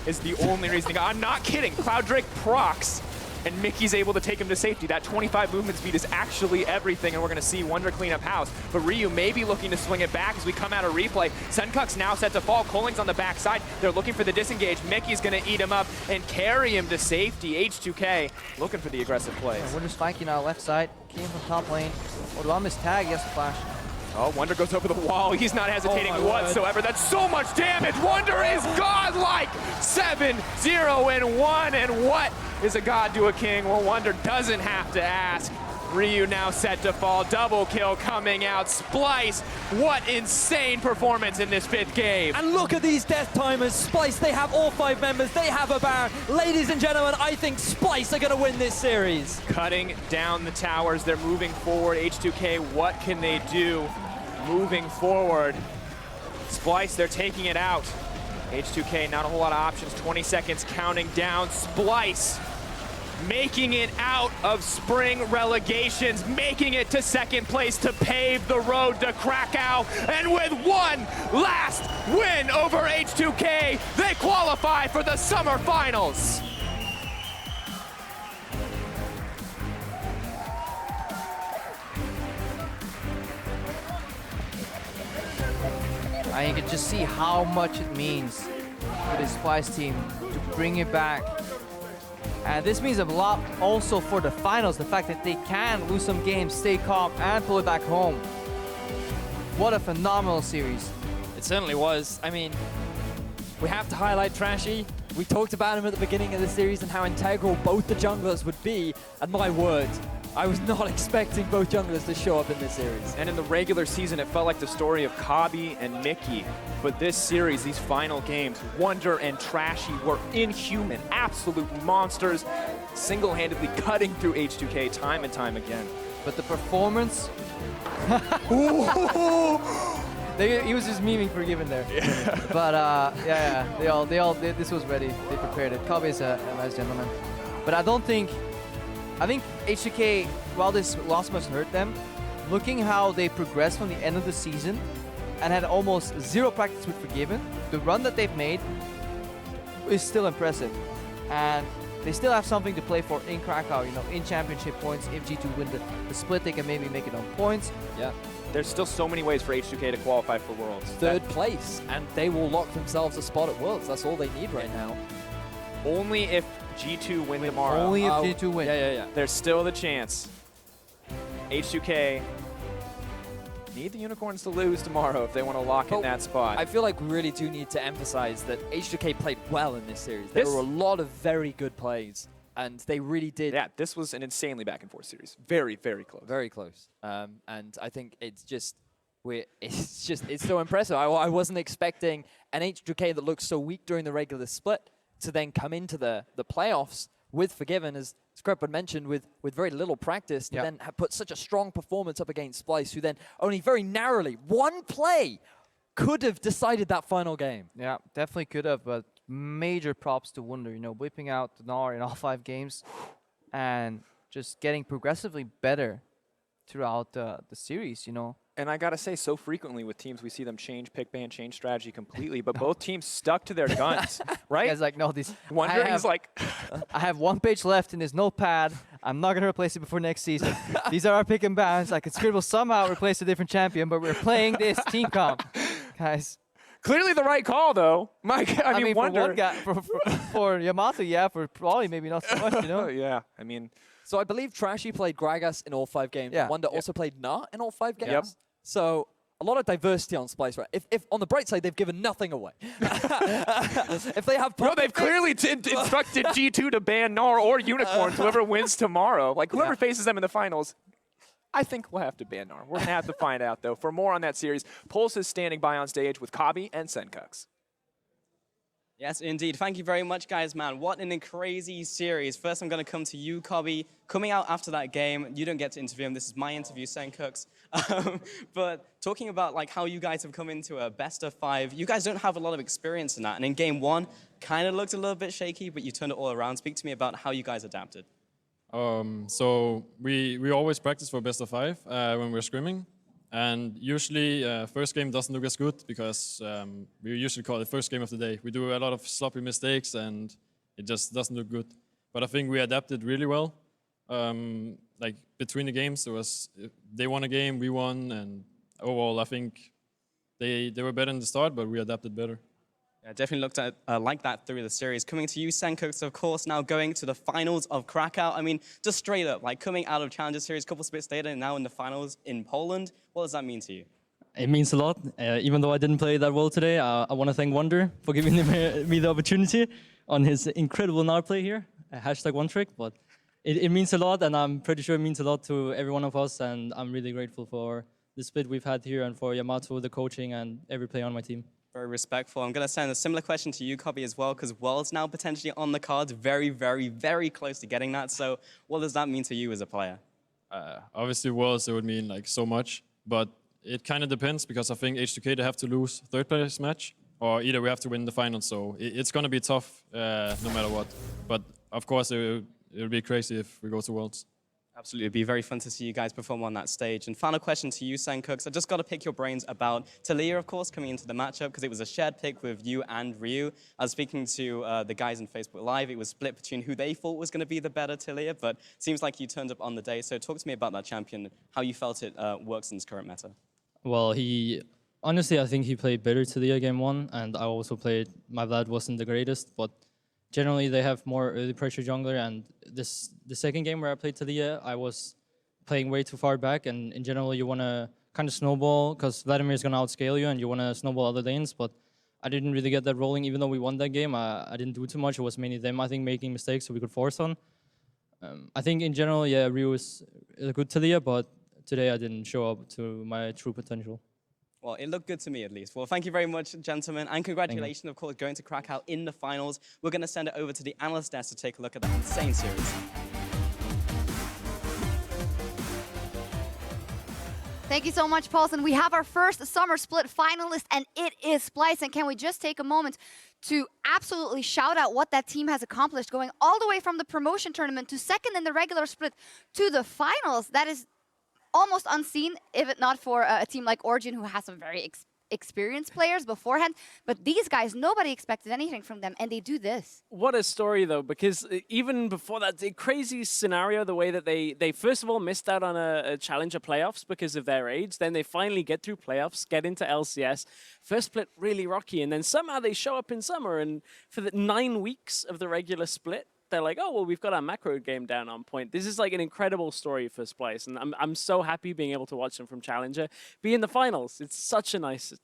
is the only reason. I'm not kidding. Cloud Drake procs, and Mickey's able to take him to safety. That 25 movement speed is actually everything, and we're going to see Wonder clean up house. But Ryu may be looking to swing it back as we come out of replay. Senkux now set to fall. Koling's on the backside. They're looking for the disengage. Mickey's going to eat him up and carry him to safety. H2k looking for the aggressive plays. Yeah, Wonder's flanking now left side. Came from top lane. Odoam's tag, yes, the flash. Oh, Wonder goes over the wall. He's not hesitating Oh my whatsoever. That's so much damage. Wonder is godlike. 7-0-1. And what is a god to a king? Well, Wonder doesn't have to ask. Ryu now set to fall. Double kill coming out. Splyce, what insane performance in this 5th game. And look at these death timers. Splyce, they have all 5 members. They have a Baron. Ladies and gentlemen, I think Splyce are going to win this series. Cutting down the towers. They're moving forward. H2k, what can they do moving forward? Splyce, they're taking it out. H2k, not a whole lot of options. 20 seconds counting down. Splyce making it out of spring relegations, making it to 2nd place to pave the road to Krakow. And with one last win over H2k, they qualify for the summer finals. I can just see how much it means for this Splyce team to bring it back. And this means a lot also for the finals, the fact that they can lose some games, stay calm, and pull it back home. What a phenomenal series. It certainly was. I mean, we have to highlight Trashy. We talked about him at the beginning of the series and how integral both the junglers would be. And my word, I was not expecting both junglers to show up in this series. And in the regular season, it felt like the story of Kabi and Mickey. But this series, these final games, Wonder and Trashy were inhuman, absolute monsters, single-handedly cutting through H2k time and time again. But the performance, He was just memeing Forgiven there. But this was ready. They prepared it. Kobe is a nice gentleman. But I think H2k, while this loss must hurt them, looking how they progressed from the end of the season and had almost zero practice with Forgiven, the run that they've made is still impressive. And they still have something to play for in Krakow, you know, in championship points. If G2 win the split, they can maybe make it on points. Yeah. There's still so many ways for H2k to qualify for Worlds. Third place, and they will lock themselves a spot at Worlds. That's all they need right now. Only if G2 win tomorrow. Only if G2 win. Yeah. There's still the chance. H2k need the Unicorns to lose tomorrow if they want to lock in that spot. I feel like we really do need to emphasize that H2k played well in this series. There were a lot of very good plays, and they really did. Yeah, this was an insanely back-and-forth series. Very, very close. Very close. And I think it's so impressive. I wasn't expecting an H2k that looked so weak during the regular split to then come into the playoffs with Forgiven, as Scrub mentioned, with very little practice, to then have put such a strong performance up against Splyce, who then only very narrowly, one play, could have decided that final game. Yeah, definitely could have, but major props to Wunder, you know, whipping out the Gnar in all 5 games and just getting progressively better throughout the series, you know. And I gotta say, so frequently with teams, we see them change pick ban, change strategy completely, but both teams stuck to their guns, right? Guys, like, no, these. Wunder is like, I have 1 page left in this notepad. I'm not gonna replace it before next season. These are our pick and bans. I could Scribble somehow replace a different champion, but we're playing this team comp, guys. clearly the right call, though. I mean, Wunder. For one guy, for Yamato, yeah. For Probably, maybe not so much, you know. Yeah, I mean. So I believe Trashy played Gragas in all 5 games. Yeah. Wunder also played Gnar in all 5 games. Yep. So a lot of diversity on Splyce, right? If on the bright side, they've given nothing away. If they have... No, they've clearly instructed G2 to ban Gnar or Unicorns, whoever wins tomorrow. Like, whoever faces them in the finals, I think we'll have to ban Gnar. We're going to have to find out, though. For more on that series, Pulse is standing by on stage with Kabi and Senkux. Yes, indeed. Thank you very much, guys, man. What an crazy series. First, I'm going to come to you, Kabi. Coming out after that game, you don't get to interview him. This is my interview, Senkux. But talking about like how you guys have come into a best of 5, you guys don't have a lot of experience in that. And in game 1, kind of looked a little bit shaky, but you turned it all around. Speak to me about how you guys adapted. So we always practice for best of 5 when we're scrimming. And usually, first game doesn't look as good because we usually call it first game of the day. We do a lot of sloppy mistakes and it just doesn't look good. But I think we adapted really well. Like between the games, they won a game, we won, and overall I think they were better in the start, but we adapted better. Yeah, definitely looked at like that through the series. Coming to you, Senkux, of course, now going to the finals of Krakow. I mean, just straight up, like coming out of Challenger Series, couple splits later, and now in the finals in Poland. What does that mean to you? It means a lot. Even though I didn't play that well today, I want to thank Wunder for giving me the opportunity on his incredible Gnar play here. Hashtag one trick, but it means a lot, and I'm pretty sure it means a lot to every one of us, and I'm really grateful for the split we've had here and for Yamato, the coaching, and every player on my team. Very respectful. I'm going to send a similar question to you, Kabi, as well, because Worlds now potentially on the cards, very, very, very close to getting that. So what does that mean to you as a player? Obviously, Worlds, it would mean like so much, but it kind of depends because I think H2k, they have to lose third place match, or either we have to win the final. So it's going to be tough no matter what. But of course, it will be crazy if we go to Worlds. Absolutely. It'd be very fun to see you guys perform on that stage. And final question to you, Senkux. I just got to pick your brains about Taliyah, of course, coming into the matchup, because it was a shared pick with you and Ryu. I was speaking to the guys in Facebook Live. It was split between who they thought was going to be the better Taliyah, but it seems like you turned up on the day. So talk to me about that champion, how you felt it works in its current meta. Well, honestly, I think he played better Taliyah game 1, and I also played, my Vlad wasn't the greatest, but generally, they have more early pressure jungler, and the second game where I played Taliyah, I was playing way too far back, and in general, you want to kind of snowball, because Vladimir is going to outscale you, and you want to snowball other lanes, but I didn't really get that rolling. Even though we won that game, I didn't do too much. It was mainly them, I think, making mistakes so we could force on. I think in general, yeah, Ryu is a good Taliyah, but today I didn't show up to my true potential. Well, it looked good to me, at least. Well, thank you very much, gentlemen. And congratulations, of course, going to Krakow in the finals. We're going to send it over to the analyst desk to take a look at that insane series. Thank you so much, Paulson. We have our first summer split finalist, and it is Splyce. And can we just take a moment to absolutely shout out what that team has accomplished, going all the way from the promotion tournament to second in the regular split to the finals. That is almost unseen, if it not for a team like Origin, who has some very experienced players beforehand. But these guys, nobody expected anything from them, and they do this. What a story, though, because even before that, the crazy scenario, the way that they first of all missed out on a Challenger playoffs because of their age, then they finally get through playoffs, get into LCS. First split, really rocky, and then somehow they show up in summer, and for the 9 weeks of the regular split, they're like, oh, well, we've got our macro game down on point. This is like an incredible story for Splyce, and I'm so happy being able to watch them from Challenger be in the finals. It's such a nice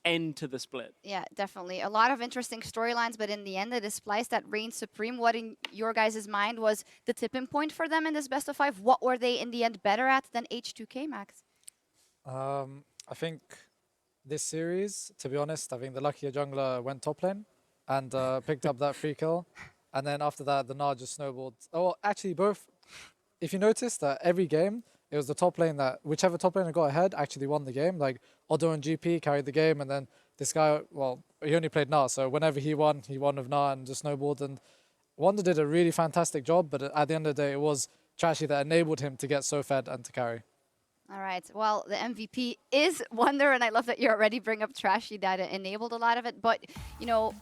end to the split. Yeah, definitely. A lot of interesting storylines, but in the end, it is Splyce that reigns supreme. What in your guys' mind was the tipping point for them in this best of 5? What were they in the end better at than H2k, Max? I think this series, to be honest, I think the luckier jungler went top lane and picked up that free kill. And then after that, the Nard just snowballed. Oh, actually, both. If you notice that every game, it was the top lane that, whichever top laner got ahead, actually won the game. Like, Odo and GP carried the game, and then this guy, well, he only played Nard, so whenever he won with Nard and just snowballed. And Wonder did a really fantastic job, but at the end of the day, it was Trashy that enabled him to get so fed and to carry. All right. Well, the MVP is Wonder, and I love that you already bring up Trashy that enabled a lot of it. But, you know,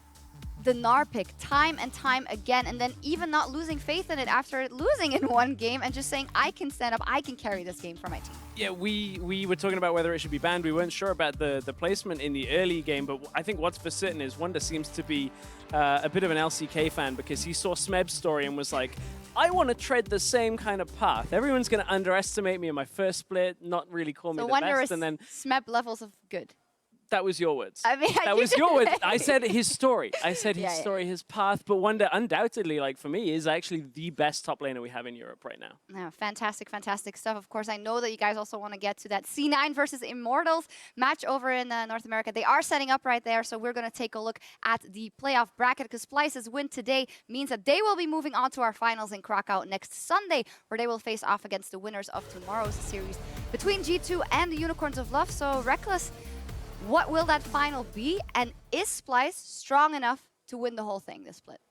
the Gnar pick time and time again, and then even not losing faith in it after losing in one game and just saying, I can stand up, I can carry this game for my team. Yeah, we were talking about whether it should be banned. We weren't sure about the placement in the early game, but I think what's for certain is Wonder seems to be a bit of an LCK fan because he saw Smeb's story and was like, I want to tread the same kind of path. Everyone's going to underestimate me in my first split, not really call me the Wonder best. is And then Smeb levels of good. that was your words. I mean, that was your words. I said his story. I said his Yeah, story, his path. But Wonder, undoubtedly, like for me, is actually the best top laner we have in Europe right now. Yeah, fantastic, fantastic stuff. Of course, I know that you guys also want to get to that C9 versus Immortals match over in North America. They are setting up right there, so we're going to take a look at the playoff bracket because Splyce's win today means that they will be moving on to our finals in Krakow next Sunday, where they will face off against the winners of tomorrow's series between G2 and the Unicorns of Love. So, Reckless, what will that final be? And is Splyce strong enough to win the whole thing, this split?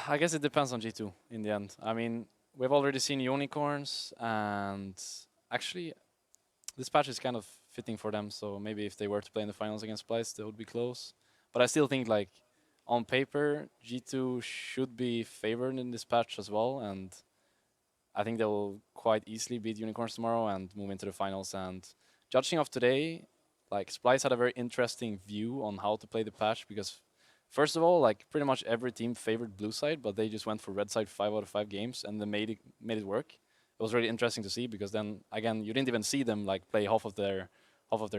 I guess it depends on G2 in the end. I mean, we've already seen Unicorns, and actually, this patch is kind of fitting for them. So maybe if they were to play in the finals against Splyce, they would be close. But I still think, like, on paper, G2 should be favored in this patch as well. And I think they will quite easily beat Unicorns tomorrow and move into the finals. And judging off today, like, Splyce had a very interesting view on how to play the patch because, first of all, like, pretty much every team favored blue side, but they just went for red side 5 out of 5 games, and they made it work. It was really interesting to see because then, again, you didn't even see them, like, play half of their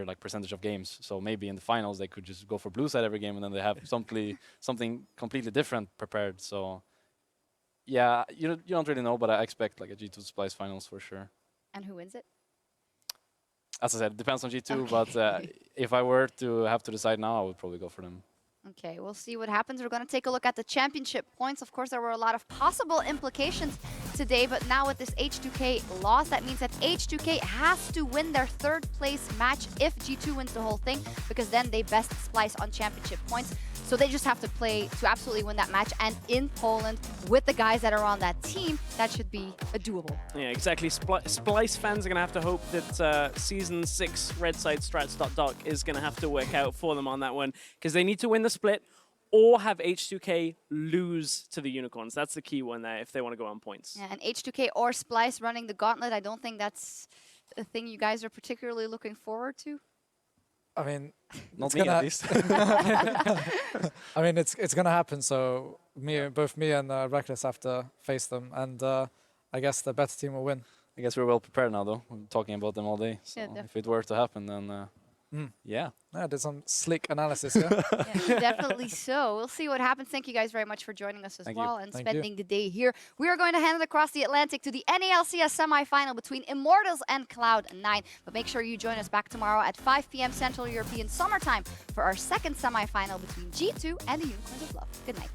like percentage of games. So maybe in the finals they could just go for blue side every game, and then they have something completely different prepared. So yeah, you don't really know, but I expect like a G2 Splyce finals for sure. And who wins it? As I said, it depends on G2, Okay. but if I were to have to decide now, I would probably go for them. Okay, we'll see what happens. We're going to take a look at the championship points. Of course, there were a lot of possible implications today, but now with this H2k loss, that means that H2k has to win their third place match if G2 wins the whole thing, because then they best Splyce on championship points. So they just have to play to absolutely win that match, and in Poland, with the guys that are on that team, that should be doable. Yeah, exactly. Splyce fans are going to have to hope that Season 6 Redside Strats.doc is going to have to work out for them on that one, because they need to win the split or have H2k lose to the Unicorns. That's the key one there if they want to go on points. Yeah, and H2k or Splyce running the gauntlet, I don't think that's a thing you guys are particularly looking forward to. I mean, Not me, at least. I mean, it's gonna happen. So both me and Reckless have to face them, and I guess the better team will win. I guess we're well prepared now, though. We're talking about them all day. So Yeah, if it were to happen, then yeah. Yeah, did some slick analysis here. Yeah, definitely so. We'll see what happens. Thank you guys very much for joining us as Thank you. well and Thank spending the day here. We are going to hand it across the Atlantic to the NA LCS semi-final between Immortals and Cloud9. But make sure you join us back tomorrow at 5 p.m. Central European Summertime for our second semi-final between G2 and the Unicorns of Love. Good night.